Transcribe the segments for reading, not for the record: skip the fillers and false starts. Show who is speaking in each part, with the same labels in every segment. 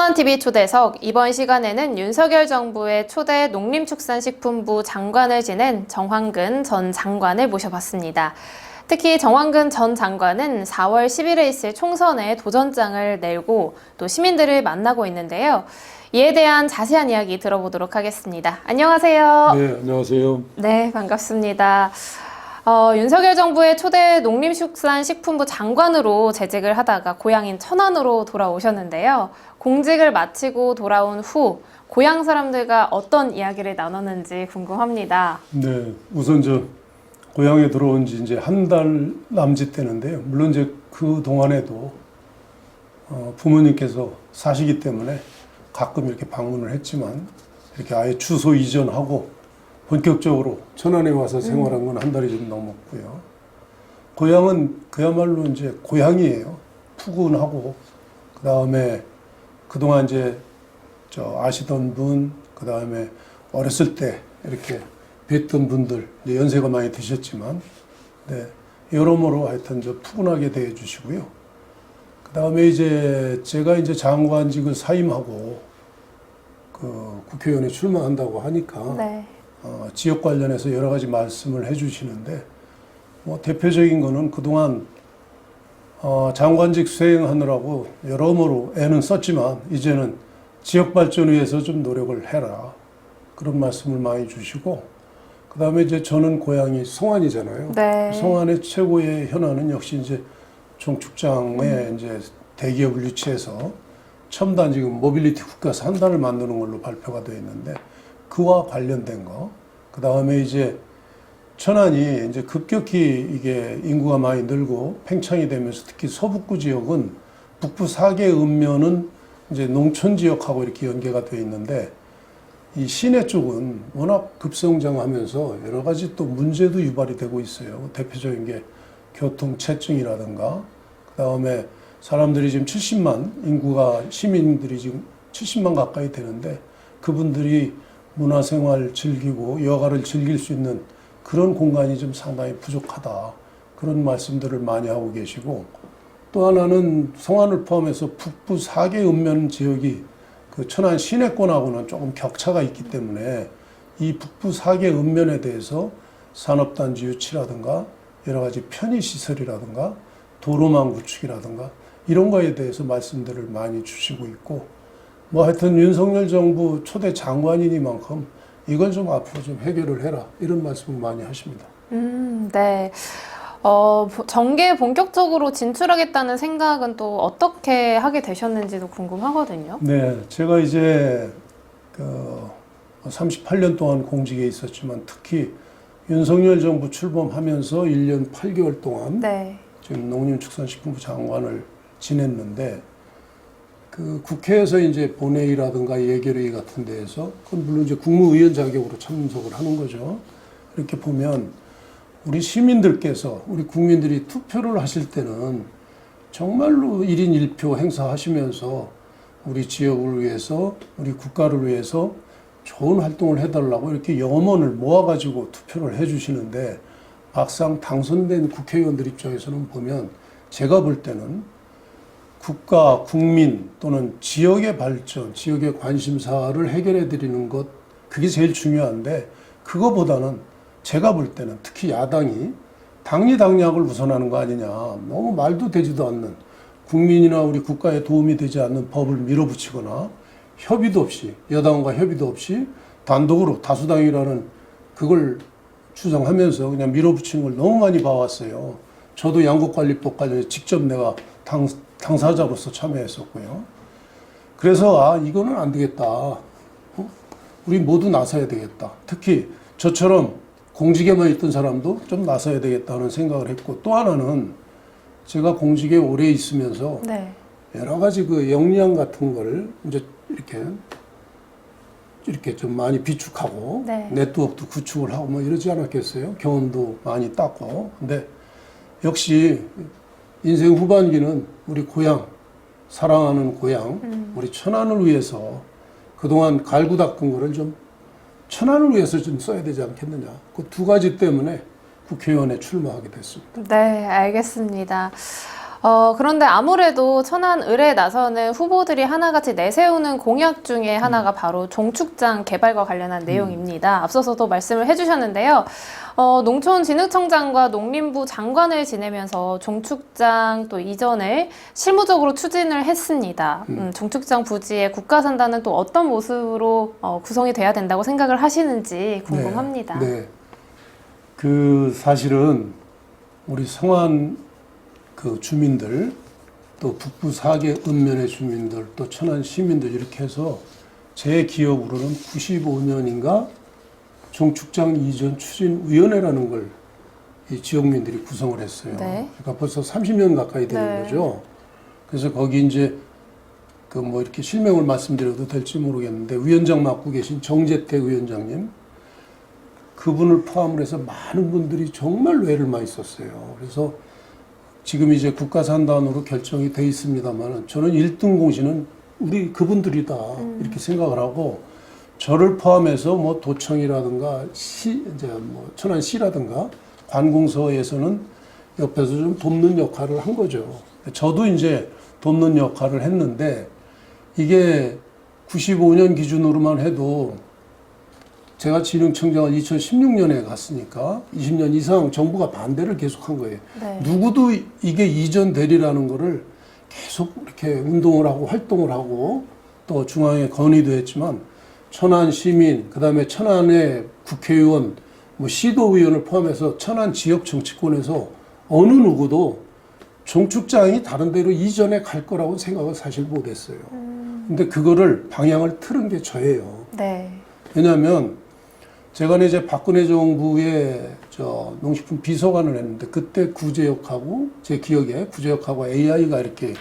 Speaker 1: 천안TV 초대석, 이번 시간에는 윤석열 정부의 초대 농림축산식품부 장관을 지낸 정황근 전 장관을 모셔봤습니다. 특히 정황근 전 장관은 4월 10일에 있을 총선에 도전장을 내고 또 시민들을 만나고 있는데요. 이에 대한 자세한 이야기 들어보도록 하겠습니다. 안녕하세요.
Speaker 2: 네, 안녕하세요.
Speaker 1: 네, 반갑습니다. 윤석열 정부의 초대 농림축산식품부 장관으로 재직을 하다가 고향인 천안으로 돌아오셨는데요. 공직을 마치고 돌아온 후 고향 사람들과 어떤 이야기를 나눴는지 궁금합니다.
Speaker 2: 네, 우선 고향에 들어온 지 이제 한 달 남짓 되는데요. 물론 이제 그 동안에도 부모님께서 사시기 때문에 가끔 이렇게 방문을 했지만 이렇게 아예 주소 이전하고 본격적으로 천안에 와서 생활한 건 한 달이 좀 넘었고요. 고향은 그야말로 이제 고향이에요. 푸근하고, 그 다음에 그동안 이제 아시던 분, 그 다음에 어렸을 때 이렇게 뵀던 분들, 이제 연세가 많이 드셨지만, 네, 여러모로 하여튼 푸근하게 대해주시고요. 그 다음에 이제 제가 이제 장관직을 사임하고 그 국회의원에 출마한다고 하니까,
Speaker 1: 네.
Speaker 2: 지역 관련해서 여러 가지 말씀을 해주시는데, 뭐 대표적인 거는 그동안 장관직 수행하느라고 여러모로 애는 썼지만 이제는 지역 발전을 위해서 좀 노력을 해라, 그런 말씀을 많이 주시고, 그 다음에 이제 저는 고향이 성안이잖아요.
Speaker 1: 네.
Speaker 2: 성안의 최고의 현안은 역시 이제 종축장에 이제 대기업을 유치해서 첨단 지금 모빌리티 국가 산단을 만드는 걸로 발표가 되어 있는데, 그와 관련된 거, 그 다음에 이제 천안이 이제 급격히 이게 인구가 많이 늘고 팽창이 되면서 특히 서북구 지역은 북부 4개 읍면은 이제 농촌 지역하고 이렇게 연계가 되어 있는데, 이 시내 쪽은 워낙 급성장하면서 여러 가지 또 문제도 유발이 되고 있어요. 대표적인 게 교통체증이라든가, 그 다음에 사람들이 지금 70만, 인구가 시민들이 지금 70만 가까이 되는데, 그분들이 문화생활 즐기고 여가를 즐길 수 있는 그런 공간이 좀 상당히 부족하다, 그런 말씀들을 많이 하고 계시고, 또 하나는 성안을 포함해서 북부 4개 읍면 지역이 그 천안 시내권하고는 조금 격차가 있기 때문에 이 북부 4개 읍면에 대해서 산업단지 유치라든가 여러 가지 편의시설이라든가 도로망 구축이라든가 이런 거에 대해서 말씀들을 많이 주시고 있고, 뭐 하여튼 윤석열 정부 초대 장관이니만큼 이걸 좀 앞으로 좀 해결을 해라, 이런 말씀을 많이 하십니다.
Speaker 1: 네. 정계에 본격적으로 진출하겠다는 생각은 또 어떻게 하게 되셨는지도 궁금하거든요.
Speaker 2: 네, 제가 이제 38년 동안 공직에 있었지만 특히 윤석열 정부 출범하면서 1년 8개월 동안
Speaker 1: 네.
Speaker 2: 지금 농림축산식품부 장관을 지냈는데, 그 국회에서 이제 본회의라든가 예결회의 같은 데에서, 그건 물론 이제 국무위원 자격으로 참석을 하는 거죠. 이렇게 보면 우리 시민들께서, 우리 국민들이 투표를 하실 때는 정말로 1인 1표 행사하시면서 우리 지역을 위해서, 우리 국가를 위해서 좋은 활동을 해달라고 이렇게 염원을 모아가지고 투표를 해주시는데, 막상 당선된 국회의원들 입장에서는 보면 제가 볼 때는 국가, 국민 또는 지역의 발전, 지역의 관심사를 해결해 드리는 것, 그게 제일 중요한데, 그거보다는 제가 볼 때는 특히 야당이 당리당략을 우선하는 거 아니냐, 너무 말도 되지도 않는, 국민이나 우리 국가에 도움이 되지 않는 법을 밀어붙이거나 협의도 없이, 여당과 협의도 없이 단독으로 다수당이라는 그걸 주장하면서 그냥 밀어붙이는 걸 너무 많이 봐왔어요. 저도 양국관리법 관련해서 직접 내가 당사자로서 참여했었고요. 그래서 이거는 안 되겠다. 우리 모두 나서야 되겠다. 특히 저처럼 공직에만 있던 사람도 좀 나서야 되겠다는 생각을 했고, 또 하나는 제가 공직에 오래 있으면서
Speaker 1: 네.
Speaker 2: 여러 가지 그 역량 같은 거를 이제 이렇게 좀 많이 비축하고,
Speaker 1: 네.
Speaker 2: 네트워크도 구축을 하고 뭐 이러지 않았겠어요? 경험도 많이 땄고. 근데 역시 인생 후반기는 우리 고향, 사랑하는 고향, 우리 천안을 위해서 그동안 갈고 닦은 거를 좀 천안을 위해서 좀 써야 되지 않겠느냐. 그 두 가지 때문에 국회의원에 출마하게 됐습니다.
Speaker 1: 네, 알겠습니다. 그런데 아무래도 천안 을에 나서는 후보들이 하나같이 내세우는 공약 중에 하나가 바로 종축장 개발과 관련한 내용입니다. 앞서서도 말씀을 해주셨는데요. 농촌진흥청장과 농림부 장관을 지내면서 종축장 또 이전을 실무적으로 추진을 했습니다. 종축장 부지의 국가산단은 또 어떤 모습으로 구성이 돼야 된다고 생각을 하시는지 궁금합니다.
Speaker 2: 네. 그 사실은 우리 성안 그 주민들, 또 북부 4개 읍면의 주민들, 또 천안 시민들 이렇게 해서 제 기억으로는 95년인가 종축장 이전 추진위원회라는 걸 이 지역민들이 구성을 했어요.
Speaker 1: 네.
Speaker 2: 그러니까 벌써 30년 가까이 되는
Speaker 1: 네.
Speaker 2: 거죠. 그래서 거기 이제 그 뭐 이렇게 실명을 말씀드려도 될지 모르겠는데 위원장 맡고 계신 정재택 위원장님 그분을 포함을 해서 많은 분들이 정말 외를 많이 썼어요. 그래서 지금 이제 국가산단으로 결정이 돼 있습니다만 저는 1등 공신은 우리 그분들이다 이렇게 생각을 하고 저를 포함해서 뭐 도청이라든가 시 이제 뭐 천안시라든가 관공서에서는 옆에서 좀 돕는 역할을 한 거죠. 저도 이제 돕는 역할을 했는데 이게 95년 기준으로만 해도 제가 진흥청장을 2016년에 갔으니까 20년 이상 정부가 반대를 계속한 거예요.
Speaker 1: 네.
Speaker 2: 누구도 이게 이전되리라는 거를 계속 이렇게 운동을 하고 활동을 하고 또 중앙에 건의도 했지만 천안 시민, 그다음에 천안의 국회의원, 뭐 시도의원을 포함해서 천안 지역 정치권에서 어느 누구도 종축장이 다른 데로 이전에 갈 거라고 생각을 사실 못했어요. 근데 그거를 방향을 틀은 게 저예요.
Speaker 1: 네.
Speaker 2: 왜냐하면 제가 이제 박근혜 정부의 농식품 비서관을 했는데 그때 구제역하고 제 기억에 구제역하고 AI가 이렇게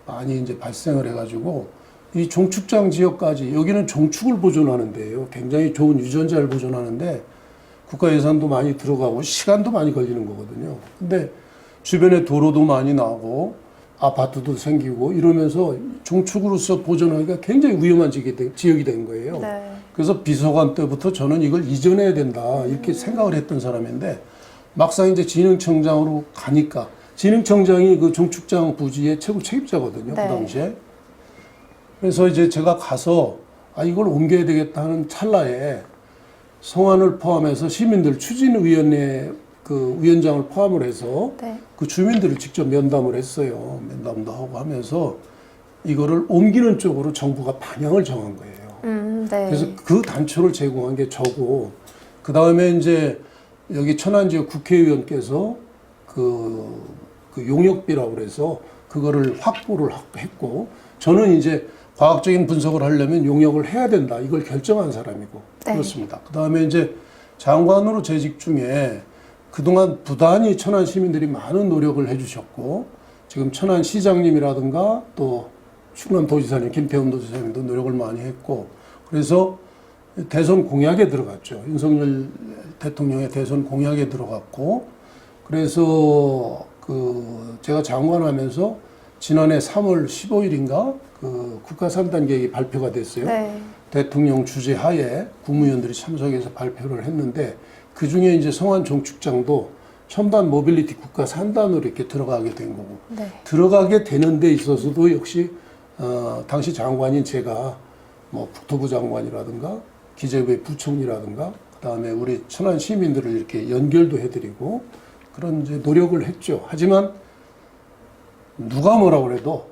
Speaker 2: 많이 이제 발생을 해가지고 이 종축장 지역까지 여기는 종축을 보존하는데요. 굉장히 좋은 유전자를 보존하는데 국가 예산도 많이 들어가고 시간도 많이 걸리는 거거든요. 근데 주변에 도로도 많이 나고 아파트도 생기고 이러면서 종축으로서 보존하기가 굉장히 위험한 지역이 된 거예요.
Speaker 1: 네.
Speaker 2: 그래서 비서관 때부터 저는 이걸 이전해야 된다 이렇게 생각을 했던 사람인데 막상 이제 진흥청장으로 가니까 진흥청장이 그 종축장 부지의 최고 책임자거든요.
Speaker 1: 네.
Speaker 2: 그 당시에. 그래서 이제 제가 가서 이걸 옮겨야 되겠다 하는 찰나에 성안을 포함해서 시민들 추진위원회 그 위원장을 포함을 해서
Speaker 1: 네.
Speaker 2: 그 주민들을 직접 면담을 했어요. 면담도 하고 하면서 이거를 옮기는 쪽으로 정부가 방향을 정한 거예요.
Speaker 1: 네.
Speaker 2: 그래서 그 단초를 제공한 게 저고, 그 다음에 이제 여기 천안 지역 국회의원께서 그 용역비라고 그래서 그거를 확보를 했고, 저는 이제 과학적인 분석을 하려면 용역을 해야 된다. 이걸 결정한 사람이고,
Speaker 1: 네.
Speaker 2: 그렇습니다. 그 다음에 이제 장관으로 재직 중에 그동안 부단히 천안 시민들이 많은 노력을 해주셨고, 지금 천안 시장님이라든가 또 충남도지사님, 김태훈 도지사님도 노력을 많이 했고, 그래서 대선 공약에 들어갔죠. 윤석열 대통령의 대선 공약에 들어갔고, 그래서 제가 장관하면서 지난해 3월 15일인가 그 국가산단 계획이 발표가 됐어요.
Speaker 1: 네.
Speaker 2: 대통령 주재하에 국무위원들이 참석해서 발표를 했는데 그 중에 이제 성안 종축장도 첨단 모빌리티 국가 산단으로 이렇게 들어가게 된 거고,
Speaker 1: 네.
Speaker 2: 들어가게 되는 데 있어서도 역시 당시 장관인 제가 뭐 국토부 장관이라든가 기재부의 부총리라든가 그다음에 우리 천안 시민들을 이렇게 연결도 해드리고 그런 이제 노력을 했죠. 하지만 누가 뭐라고 그래도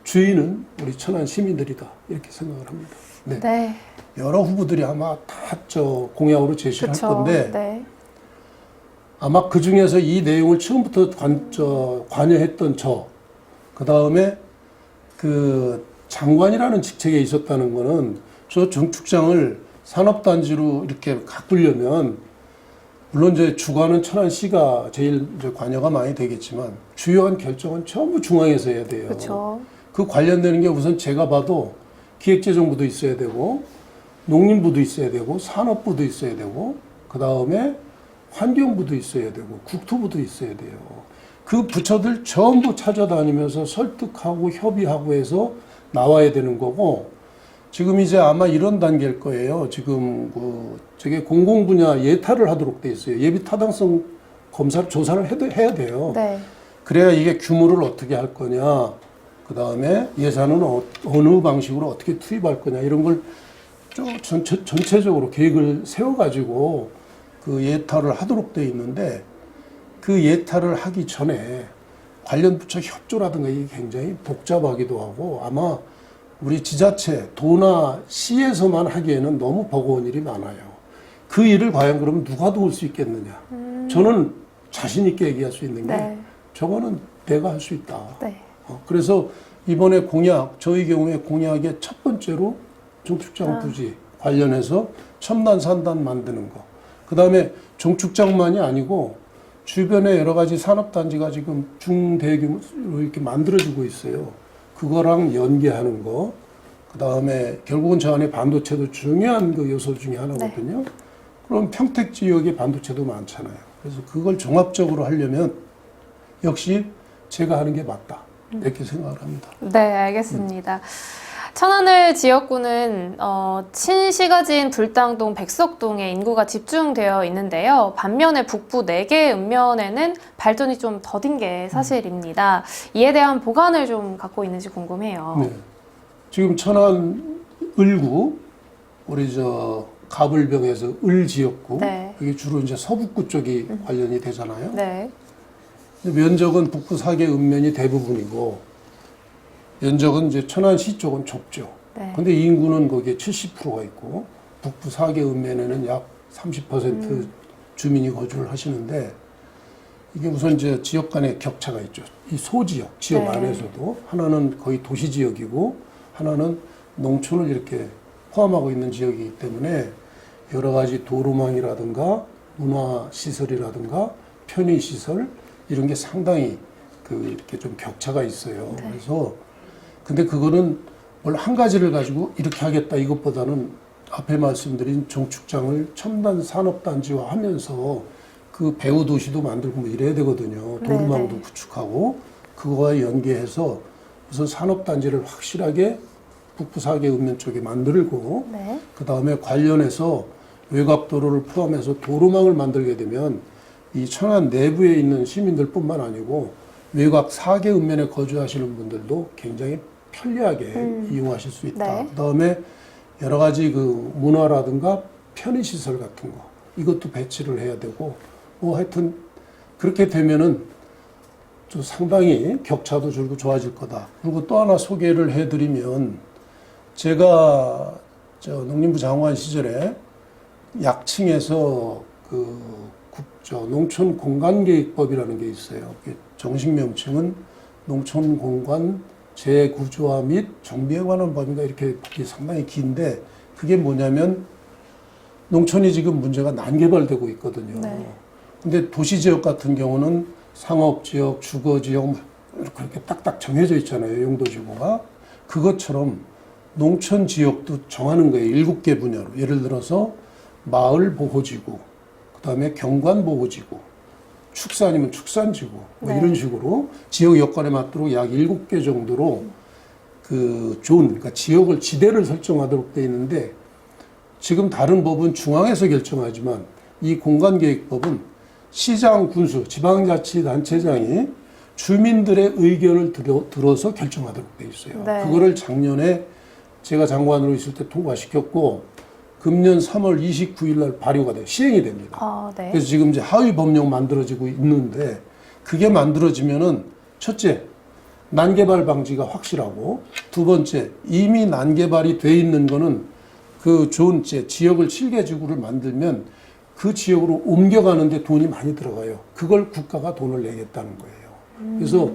Speaker 2: 주인은 우리 천안 시민들이다 이렇게 생각을 합니다. 네.
Speaker 1: 네.
Speaker 2: 여러 후보들이 아마 다 공약으로 제시를 할 건데
Speaker 1: 네.
Speaker 2: 아마 그 중에서 이 내용을 처음부터 관여했던 그 다음에 그 장관이라는 직책에 있었다는 거는 저 종축장을 산업단지로 이렇게 가꾸려면 물론 이제 주관은 천안시가 제일 이제 관여가 많이 되겠지만 주요한 결정은 전부 중앙에서 해야 돼요.
Speaker 1: 그렇죠.
Speaker 2: 그 관련되는 게 우선 제가 봐도 기획재정부도 있어야 되고 농림부도 있어야 되고 산업부도 있어야 되고 그 다음에 환경부도 있어야 되고 국토부도 있어야 돼요. 그 부처들 전부 찾아다니면서 설득하고 협의하고 해서 나와야 되는 거고 지금 이제 아마 이런 단계일 거예요. 지금 저게 공공 분야 예타를 하도록 돼 있어요. 예비 타당성 검사 조사를 해야 돼요.
Speaker 1: 네.
Speaker 2: 그래야 이게 규모를 어떻게 할 거냐, 그 다음에 예산은 어느 방식으로 어떻게 투입할 거냐 이런 걸 쭉 전체적으로 계획을 세워가지고 그 예타를 하도록 돼 있는데 그 예타를 하기 전에 관련 부처 협조라든가 이게 굉장히 복잡하기도 하고 아마 우리 지자체, 도나 시에서만 하기에는 너무 버거운 일이 많아요. 그 일을 과연 그러면 누가 도울 수 있겠느냐. 저는 자신 있게 얘기할 수 있는 게
Speaker 1: 네.
Speaker 2: 저거는 내가 할 수 있다.
Speaker 1: 네.
Speaker 2: 그래서 이번에 공약, 저희 경우에 공약의 첫 번째로 종축장 부지 관련해서 첨단 산단 만드는 거. 그 다음에 종축장만이 아니고 주변에 여러 가지 산업단지가 지금 중대규모로 이렇게 만들어지고 있어요. 그거랑 연계하는 거. 그 다음에 결국은 저 안에 반도체도 중요한 그 요소 중에 하나거든요. 네. 그럼 평택 지역에 반도체도 많잖아요. 그래서 그걸 종합적으로 하려면 역시 제가 하는 게 맞다. 이렇게 생각을 합니다.
Speaker 1: 네, 알겠습니다. 천안을 지역구는 신시가지인 불당동, 백석동에 인구가 집중되어 있는데요. 반면에 북부 4개 읍면에는 발전이 좀 더딘 게 사실입니다. 이에 대한 보관을 좀 갖고 있는지 궁금해요.
Speaker 2: 네. 지금 천안 을구, 우리 가불병에서 을 지역구,
Speaker 1: 네.
Speaker 2: 이게 주로 이제 서북구 쪽이 관련이 되잖아요.
Speaker 1: 네.
Speaker 2: 면적은 북부 4개 읍면이 대부분이고 면적은 이제 천안시 쪽은 좁죠.
Speaker 1: 네.
Speaker 2: 근데 인구는 거기에 70%가 있고 북부 4개 읍면에는 약 30% 주민이 거주를 하시는데 이게 우선 이제 지역 간의 격차가 있죠. 이 소지역, 지역
Speaker 1: 네.
Speaker 2: 안에서도 하나는 거의 도시 지역이고 하나는 농촌을 이렇게 포함하고 있는 지역이기 때문에 여러 가지 도로망이라든가 문화시설이라든가 편의시설 이런 게 상당히 이렇게 좀 격차가 있어요.
Speaker 1: 네.
Speaker 2: 그래서 근데 그거는 뭘 한 가지를 가지고 이렇게 하겠다 이것보다는 앞에 말씀드린 종축장을 첨단 산업단지화 하면서 그 배후 도시도 만들고 뭐 이래야 되거든요. 도로망도
Speaker 1: 네네.
Speaker 2: 구축하고 그거와 연계해서 우선 산업단지를 확실하게 북부 4개 읍면 쪽에 만들고
Speaker 1: 네.
Speaker 2: 그 다음에 관련해서 외곽도로를 포함해서 도로망을 만들게 되면 이 천안 내부에 있는 시민들뿐만 아니고 외곽 4개 읍면에 거주하시는 분들도 굉장히 편리하게 이용하실 수 있다.
Speaker 1: 네.
Speaker 2: 그다음에 여러 가지 그 문화라든가 편의시설 같은 거 이것도 배치를 해야 되고 뭐 하여튼 그렇게 되면은 좀 상당히 격차도 줄고 좋아질 거다. 그리고 또 하나 소개를 해드리면 제가 농림부 장관 시절에 약칭에서 농촌 공간계획법이라는 게 있어요. 정식 명칭은 농촌 공간 재구조화 및 정비에 관한 법인가 이렇게 상당히 긴데 그게 뭐냐면 농촌이 지금 문제가 난개발되고 있거든요.
Speaker 1: 네.
Speaker 2: 근데 도시 지역 같은 경우는 상업 지역, 주거 지역 그렇게 딱딱 정해져 있잖아요. 용도지구가. 그것처럼 농촌 지역도 정하는 거예요. 7개 분야로. 예를 들어서 마을 보호지구, 그다음에 경관 보호지구, 축산이면 축산지구 뭐
Speaker 1: 네.
Speaker 2: 이런 식으로 지역 여건에 맞도록 약 7개 정도로 그러니까 지역을 지대를 설정하도록 돼 있는데 지금 다른 법은 중앙에서 결정하지만 이 공간계획법은 시장, 군수, 지방자치단체장이 주민들의 의견을 들어서 결정하도록 돼 있어요.
Speaker 1: 네.
Speaker 2: 그거를 작년에 제가 장관으로 있을 때 통과시켰고 금년 3월 29일 날 발효가 돼요. 시행이 됩니다.
Speaker 1: 네.
Speaker 2: 그래서 지금 이제 하위 법령 만들어지고 있는데 그게 만들어지면은 첫째, 난개발 방지가 확실하고 두 번째, 이미 난개발이 돼 있는 거는 그 좋은 지역을 7개 지구를 만들면 그 지역으로 옮겨가는데 돈이 많이 들어가요. 그걸 국가가 돈을 내겠다는 거예요. 그래서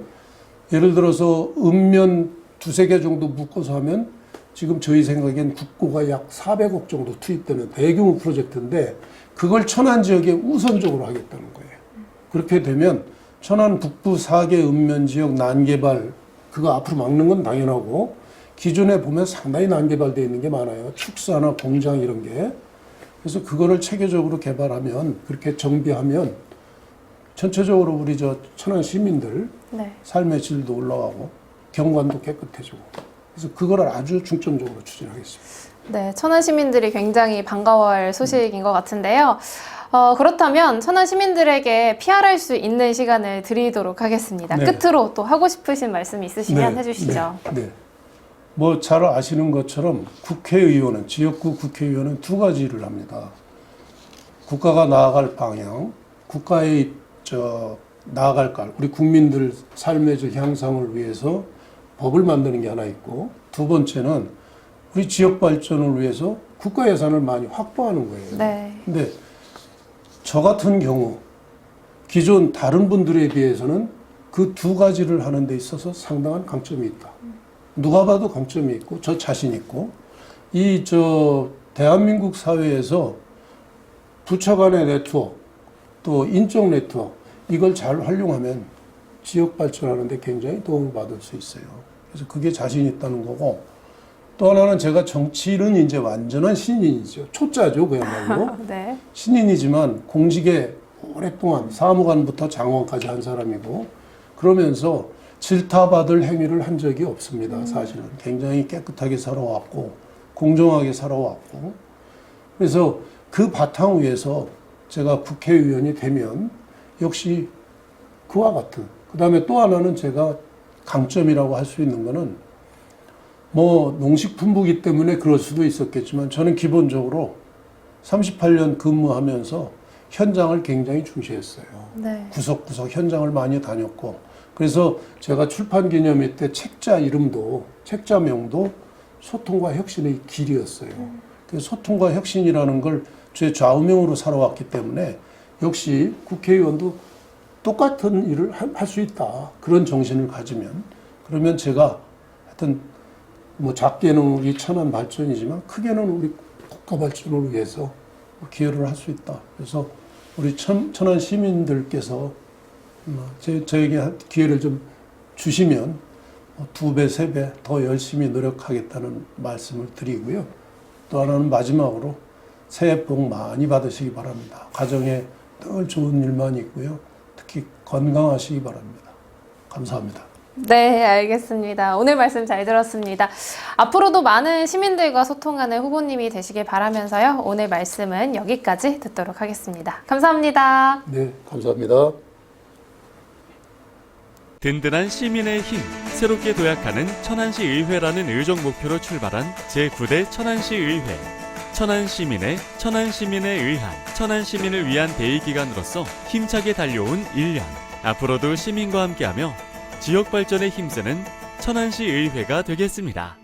Speaker 2: 예를 들어서 읍면 2-3개 정도 묶어서 하면 지금 저희 생각엔 국고가 약 400억 정도 투입되는 대규모 프로젝트인데 그걸 천안 지역에 우선적으로 하겠다는 거예요. 그렇게 되면 천안 북부 4개 읍면 지역 난개발 그거 앞으로 막는 건 당연하고 기존에 보면 상당히 난개발되어 있는 게 많아요. 축사나 공장 이런 게. 그래서 그거를 체계적으로 개발하면 그렇게 정비하면 전체적으로 우리 천안 시민들
Speaker 1: 네.
Speaker 2: 삶의 질도 올라가고 경관도 깨끗해지고 그래서 그걸 아주 중점적으로 추진하겠습니다.
Speaker 1: 네, 천안 시민들이 굉장히 반가워할 소식인 것 같은데요. 그렇다면 천안 시민들에게 PR할 수 있는 시간을 드리도록 하겠습니다.
Speaker 2: 네.
Speaker 1: 끝으로 또 하고 싶으신 말씀 있으시면
Speaker 2: 네,
Speaker 1: 해주시죠.
Speaker 2: 네. 뭐 잘 아시는 것처럼 국회의원은, 지역구 국회의원은 두 가지를 합니다. 국가가 나아갈 방향, 국가의 나아갈 갈, 우리 국민들 삶의 향상을 위해서 법을 만드는 게 하나 있고, 두 번째는 우리 지역 발전을 위해서 국가 예산을 많이 확보하는 거예요.
Speaker 1: 네.
Speaker 2: 근데 저 같은 경우 기존 다른 분들에 비해서는 그 두 가지를 하는 데 있어서 상당한 강점이 있다. 누가 봐도 강점이 있고 저 자신 있고, 대한민국 사회에서 부처 간의 네트워크, 또 인적 네트워크, 이걸 잘 활용하면 지역 발전하는 데 굉장히 도움을 받을 수 있어요. 그래서 그게 자신 있다는 거고, 또 하나는 제가 정치는 이제 완전한 신인이죠. 초짜죠, 그야말로.
Speaker 1: 네.
Speaker 2: 신인이지만 공직에 오랫동안 사무관부터 장관까지 한 사람이고, 그러면서 질타받을 행위를 한 적이 없습니다. 사실은 굉장히 깨끗하게 살아왔고 공정하게 살아왔고, 그래서 그 바탕 위에서 제가 국회의원이 되면 역시 그와 같은, 그 다음에 또 하나는 제가 강점이라고 할 수 있는 거는, 뭐 농식품부기 때문에 그럴 수도 있었겠지만 저는 기본적으로 38년 근무하면서 현장을 굉장히 중시했어요.
Speaker 1: 네.
Speaker 2: 구석구석 현장을 많이 다녔고, 그래서 제가 출판기념회 때 책자명도 소통과 혁신의 길이었어요. 그래서 소통과 혁신이라는 걸 제 좌우명으로 살아왔기 때문에 역시 국회의원도 똑같은 일을 할 수 있다. 그런 정신을 가지면, 그러면 제가 하여튼 뭐 작게는 우리 천안 발전이지만 크게는 우리 국가 발전을 위해서 기여를 할 수 있다. 그래서 우리 천안 시민들께서 저에게 기회를 좀 주시면 2배, 3배 더 열심히 노력하겠다는 말씀을 드리고요. 또 하나는 마지막으로 새해 복 많이 받으시기 바랍니다. 가정에 늘 좋은 일만 있고요. 특히 건강하시기 바랍니다. 감사합니다.
Speaker 1: 네, 알겠습니다. 오늘 말씀 잘 들었습니다. 앞으로도 많은 시민들과 소통하는 후보님이 되시길 바라면서요. 오늘 말씀은 여기까지 듣도록 하겠습니다. 감사합니다.
Speaker 2: 네, 감사합니다.
Speaker 3: 든든한 시민의 힘, 새롭게 도약하는 천안시 의회라는 의정 목표로 출발한 제9대 천안시 의회. 천안시민의 의한, 천안시민을 위한 대의기관으로서 힘차게 달려온 1년. 앞으로도 시민과 함께하며 지역 발전에 힘쓰는 천안시 의회가 되겠습니다.